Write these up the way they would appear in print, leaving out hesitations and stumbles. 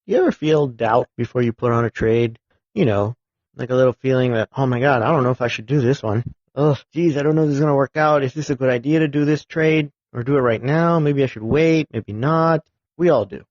You ever feel doubt before you put on a trade? You know, like a little feeling that, oh my God, I don't know if I should do this one. Oh, geez, I don't know if this is going to work out. Is this a good idea to do this trade or do it right now? Maybe I should wait, maybe not. We all do.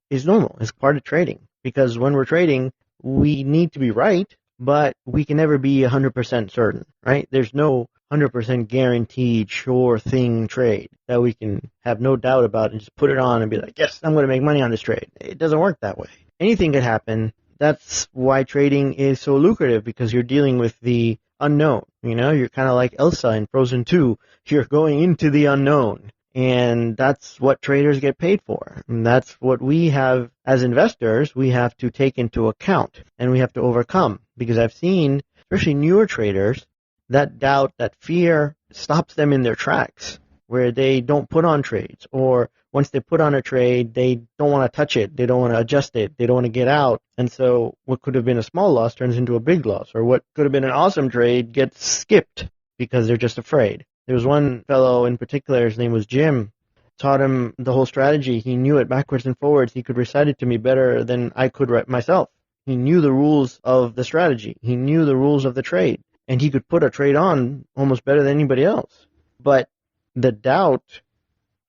It's normal. It's part of trading because when we're trading, we need to be right, but we can never be 100% certain, right? There's no 100% guaranteed sure thing trade that we can have no doubt about and just put it on and be like, yes, I'm going to make money on this trade. It doesn't work that way. Anything could happen. That's why trading is so lucrative because you're dealing with the unknown. You know, you're kind of like Elsa in Frozen 2. You're going into the unknown. And that's what traders get paid for. And that's what we have as investors, we have to take into account and we have to overcome. Because I've seen, especially newer traders, that doubt, that fear stops them in their tracks where they don't put on trades. Or once they put on a trade, they don't want to touch it. They don't want to adjust it. They don't want to get out. And so what could have been a small loss turns into a big loss. Or what could have been an awesome trade gets skipped because they're just afraid. There was one fellow in particular, his name was Jim, taught him the whole strategy. He knew it backwards and forwards. He could recite it to me better than I could myself. He knew the rules of the strategy. He knew the rules of the trade. And he could put a trade on almost better than anybody else. But the doubt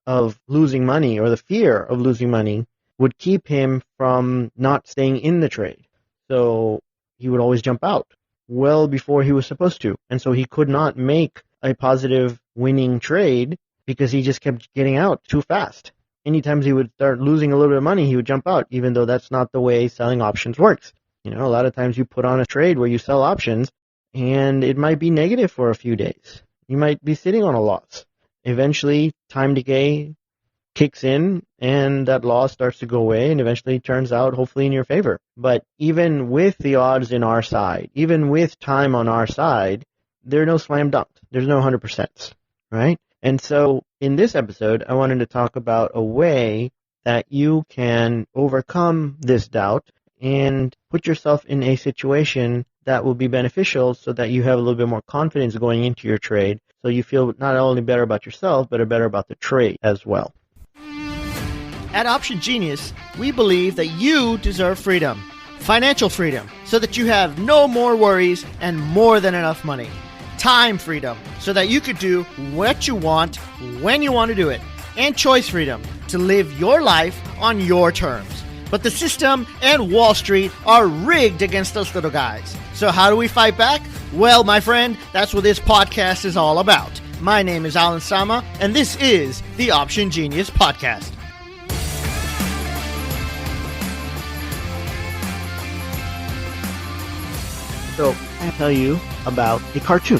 of losing money or the fear of losing money would keep him from not staying in the trade. So he would always jump out well before he was supposed to. And so he could not make a positive winning trade because he just kept getting out too fast. Anytime he would start losing a little bit of money, he would jump out, even though that's not the way selling options works. You know, a lot of times you put on a trade where you sell options and it might be negative for a few days. You might be sitting on a loss. Eventually, time decay kicks in and that loss starts to go away and eventually turns out hopefully in your favor. But even with the odds in our side, even with time on our side, there are no slam dunks. There's no 100%, right? And so in this episode, I wanted to talk about a way that you can overcome this doubt and put yourself in a situation that will be beneficial so that you have a little bit more confidence going into your trade so you feel not only better about yourself, but better about the trade as well. At Option Genius, we believe that you deserve freedom, financial freedom, so that you have no more worries and more than enough money. Time freedom, so that you could do what you want, when you want to do it. And choice freedom, to live your life on your terms. But the system and Wall Street are rigged against those little guys. So how do we fight back? Well, my friend, that's what this podcast is all about. My name is Alan Sama, and this is the Option Genius Podcast. So I'll tell you about a cartoon.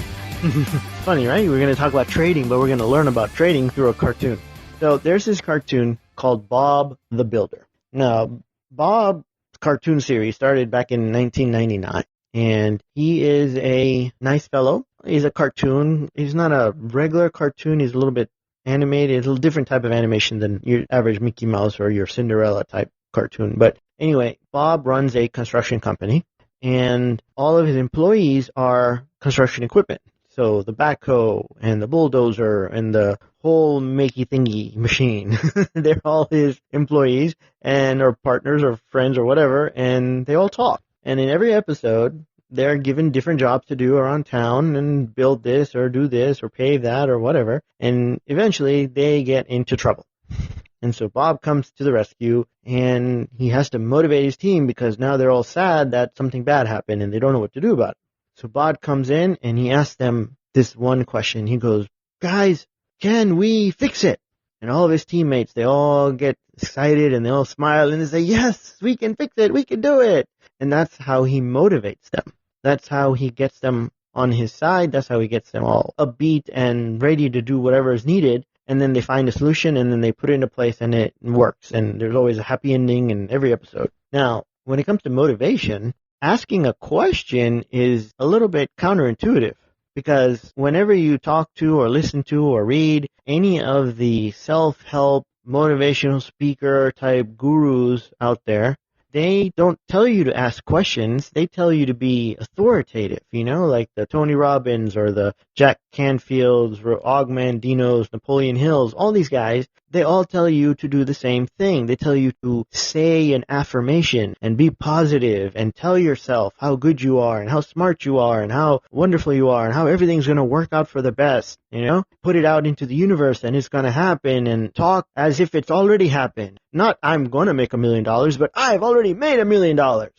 Funny, right? We're going to talk about trading, but we're going to learn about trading through a cartoon. So there's this cartoon called Bob the Builder. Now, Bob's cartoon series started back in 1999, and he is a nice fellow. He's a cartoon. He's not a regular cartoon. He's a little bit animated. It's a little different type of animation than your average Mickey Mouse or your Cinderella type cartoon. But anyway, Bob runs a construction company, and all of his employees are construction equipment. So the backhoe and the bulldozer and the whole makey thingy machine, they're all his employees and or partners or friends or whatever, and they all talk. And in every episode, they're given different jobs to do around town and build this or do this or pave that or whatever. And eventually they get into trouble. And so Bob comes to the rescue and he has to motivate his team because now they're all sad that something bad happened and they don't know what to do about it. So Bob comes in and he asks them this one question. He goes, guys, can we fix it? And all of his teammates, they all get excited and they all smile and they say, yes, we can fix it. We can do it. And that's how he motivates them. That's how he gets them on his side. That's how he gets them all upbeat and ready to do whatever is needed. And then they find a solution and then they put it into place and it works. And there's always a happy ending in every episode. Now, when it comes to motivation, asking a question is a little bit counterintuitive because whenever you talk to or listen to or read any of the self-help, motivational speaker type gurus out there, they don't tell you to ask questions. They tell you to be authoritative, you know, like the Tony Robbins or the Jack Canfields, Og Mandinos, Napoleon Hills, all these guys. they all tell you to do the same thing. They tell you to say an affirmation and be positive and tell yourself how good you are and how smart you are and how wonderful you are and how everything's going to work out for the best, Put it out into the universe and it's going to happen, and talk as if it's already happened. Not I'm going to make $1 million, but I've already made $1 million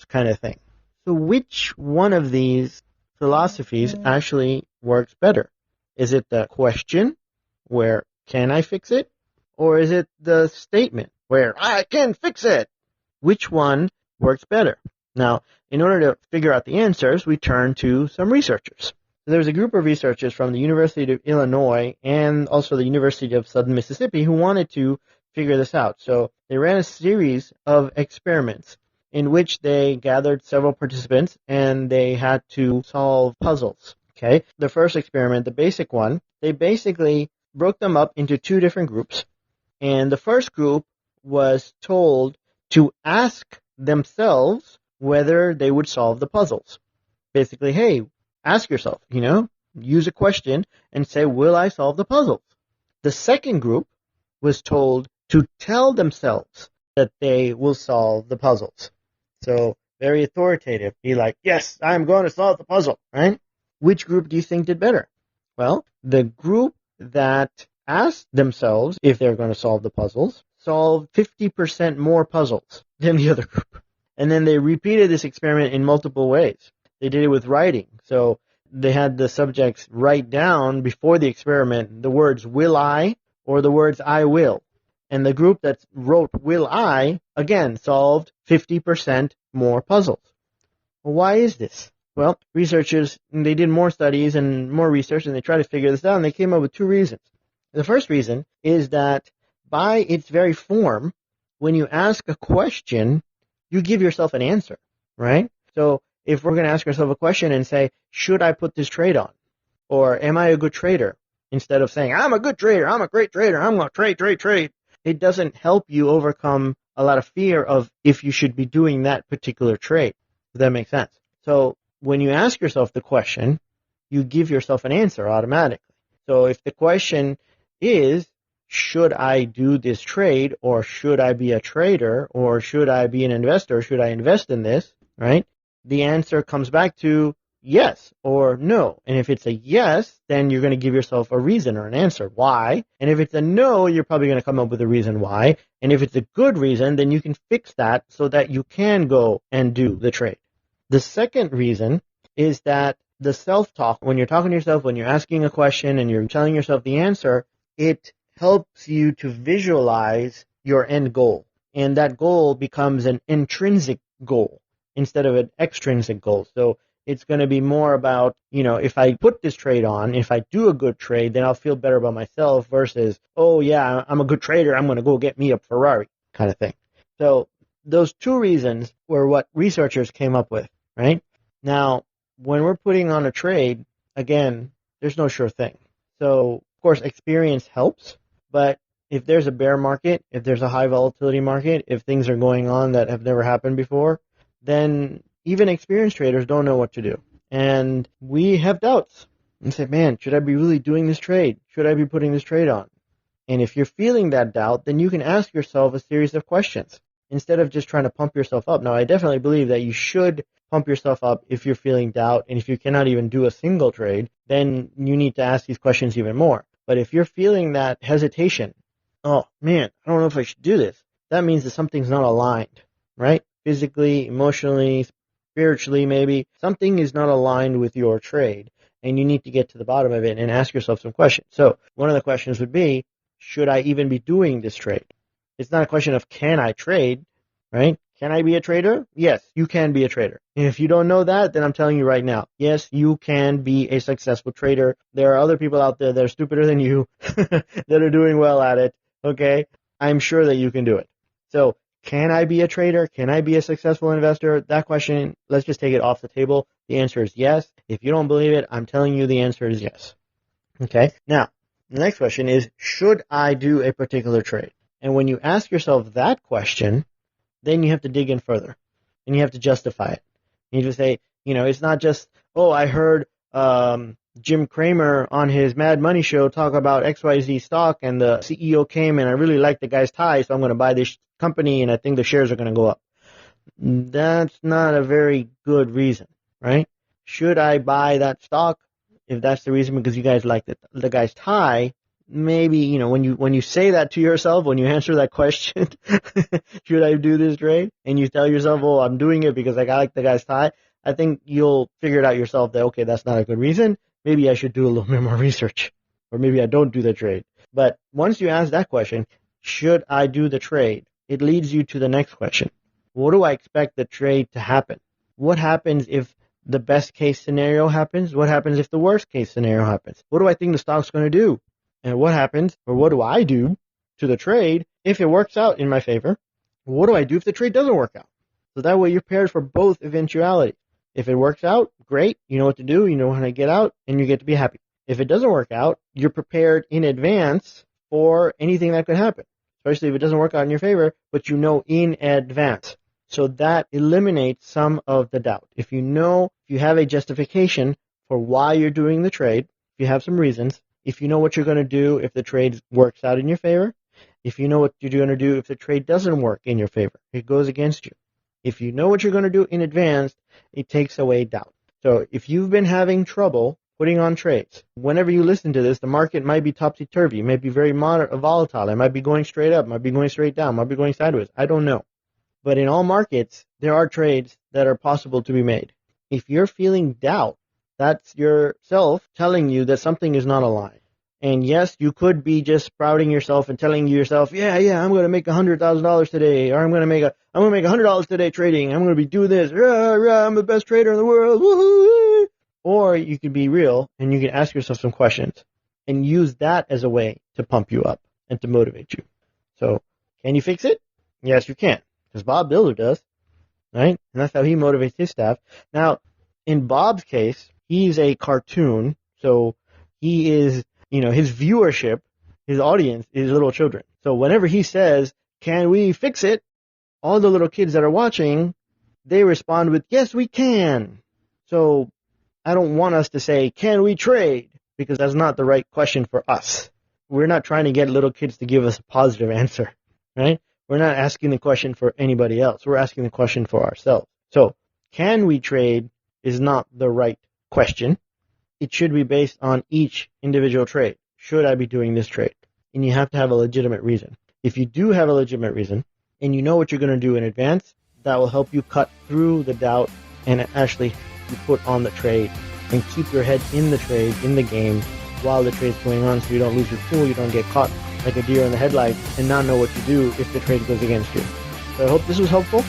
kind of thing. So which one of these philosophies actually works better? Is it the question where can I fix it? Or is it the statement where I can fix it? Which one works better? Now, in order to figure out the answers, we turn to some researchers. So there's a group of researchers from the University of Illinois and also the University of Southern Mississippi who wanted to figure this out. So they ran a series of experiments in which they gathered several participants and they had to solve puzzles. Okay, the first experiment, the basic one, they basically broke them up into two different groups. And the first group was told to ask themselves whether they would solve the puzzles. Basically, hey, ask yourself, use a question and say, will I solve the puzzles? The second group was told to tell themselves that they will solve the puzzles. So very authoritative. Be like, yes, I'm going to solve the puzzle, right? Which group do you think did better? Well, the group that asked themselves if they're going to solve the puzzles solved 50% more puzzles than the other group. And then they repeated this experiment in multiple ways. They did it with writing. So they had the subjects write down before the experiment the words will I or the words I will. And the group that wrote will I, again, solved 50% more puzzles. Well, why is this? Well, researchers, they did more studies and more research and they tried to figure this out and they came up with two reasons. The first reason is that by its very form, when you ask a question, you give yourself an answer, right? So if we're going to ask ourselves a question and say, should I put this trade on? Or am I a good trader? Instead of saying, I'm a good trader, I'm a great trader, I'm going to trade. It doesn't help you overcome a lot of fear of if you should be doing that particular trade. Does that make sense? So when you ask yourself the question, you give yourself an answer automatically. So if the question is, should I do this trade, or should I be a trader, or should I be an investor, should I invest in this, right? The answer comes back to yes or no. And if it's a yes, then you're going to give yourself a reason or an answer. Why? And if it's a no, you're probably going to come up with a reason why. And if it's a good reason, then you can fix that so that you can go and do the trade. The second reason is that the self-talk, when you're talking to yourself, when you're asking a question and you're telling yourself the answer, it helps you to visualize your end goal. And that goal becomes an intrinsic goal instead of an extrinsic goal. So it's going to be more about, if I put this trade on, if I do a good trade, then I'll feel better about myself versus, oh yeah, I'm a good trader, I'm going to go get me a Ferrari kind of thing. So those two reasons were what researchers came up with, right? Now, when we're putting on a trade, again, there's no sure thing. So, of course, experience helps, but if there's a bear market, if there's a high volatility market, if things are going on that have never happened before, then even experienced traders don't know what to do. And we have doubts and say, man, should I be really doing this trade? Should I be putting this trade on? And if you're feeling that doubt, then you can ask yourself a series of questions instead of just trying to pump yourself up. Now, I definitely believe that you should pump yourself up if you're feeling doubt. And if you cannot even do a single trade, then you need to ask these questions even more. But if you're feeling that hesitation, oh man, I don't know if I should do this, that means that something's not aligned, right? Physically, emotionally, spiritually, maybe something is not aligned with your trade and you need to get to the bottom of it and ask yourself some questions. So one of the questions would be, should I even be doing this trade? It's not a question of can I trade, right? Can I be a trader? Yes, you can be a trader. And if you don't know that, then I'm telling you right now, yes, you can be a successful trader. There are other people out there that are stupider than you that are doing well at it, okay? I'm sure that you can do it. So can I be a trader? Can I be a successful investor? That question, let's just take it off the table. The answer is yes. If you don't believe it, I'm telling you the answer is yes. Okay? Now, the next question is, should I do a particular trade? And when you ask yourself that question, then you have to dig in further and you have to justify it. You have to say, it's not just, oh, I heard Jim Cramer on his Mad Money show talk about XYZ stock, and the CEO came and I really like the guy's tie, so I'm going to buy this company and I think the shares are going to go up. That's not a very good reason, right? Should I buy that stock if that's the reason because you guys like the guy's tie? Maybe, when you say that to yourself, when you answer that question, should I do this trade? And you tell yourself, oh, I'm doing it because I like the guy's tie. I think you'll figure it out yourself that, okay, that's not a good reason. Maybe I should do a little bit more research, or maybe I don't do the trade. But once you ask that question, should I do the trade? It leads you to the next question. What do I expect the trade to happen? What happens if the best case scenario happens? What happens if the worst case scenario happens? What do I think the stock's going to do? And what happens, or what do I do to the trade if it works out in my favor? What do I do if the trade doesn't work out? So that way you're prepared for both eventualities. If it works out, great. You know what to do. You know how to get out, and you get to be happy. If it doesn't work out, you're prepared in advance for anything that could happen, especially if it doesn't work out in your favor, but you know in advance. So that eliminates some of the doubt. If you have a justification for why you're doing the trade, if you have some reasons, if you know what you're going to do if the trade works out in your favor, if you know what you're going to do if the trade doesn't work in your favor, it goes against you. If you know what you're going to do in advance, it takes away doubt. So if you've been having trouble putting on trades, whenever you listen to this, the market might be topsy-turvy, it might be very volatile, it might be going straight up, it might be going straight down, it might be going sideways. I don't know. But in all markets, there are trades that are possible to be made. If you're feeling doubt, that's yourself telling you that something is not aligned. And yes, you could be just sprouting yourself and telling yourself, yeah, I'm going to make $100,000 today, or I'm going to make $100 today trading. I'm going to be doing this. I'm the best trader in the world. Woo-hoo. Or you can be real and you can ask yourself some questions and use that as a way to pump you up and to motivate you. So, can you fix it? Yes, you can, because Bob Builder does, right? And that's how he motivates his staff. Now, in Bob's case, he's a cartoon, so he is, his viewership, his audience is little children. So whenever he says, can we fix it? All the little kids that are watching, they respond with, yes, we can. So I don't want us to say, can we trade? Because that's not the right question for us. We're not trying to get little kids to give us a positive answer, right? We're not asking the question for anybody else. We're asking the question for ourselves. So can we trade is not the right question. It should be based on each individual trade. Should I be doing this trade? And you have to have a legitimate reason. If you do have a legitimate reason and you know what you're going to do in advance, that will help you cut through the doubt and actually you put on the trade and keep your head in the trade, in the game, while the trade's going on so you don't lose your cool, you don't get caught like a deer in the headlights and not know what to do if the trade goes against you. So I hope this was helpful.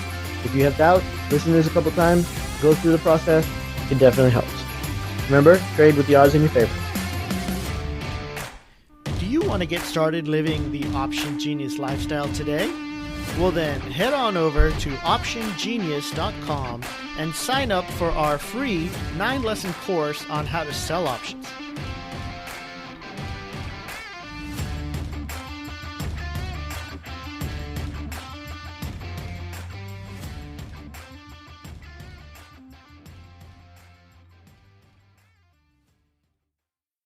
If you have doubt, listen to this a couple times, go through the process. It definitely helps. Remember, trade with the odds in your favor. Do you want to get started living the Option Genius lifestyle today? Well then, head on over to optiongenius.com and sign up for our free 9-lesson course on how to sell options.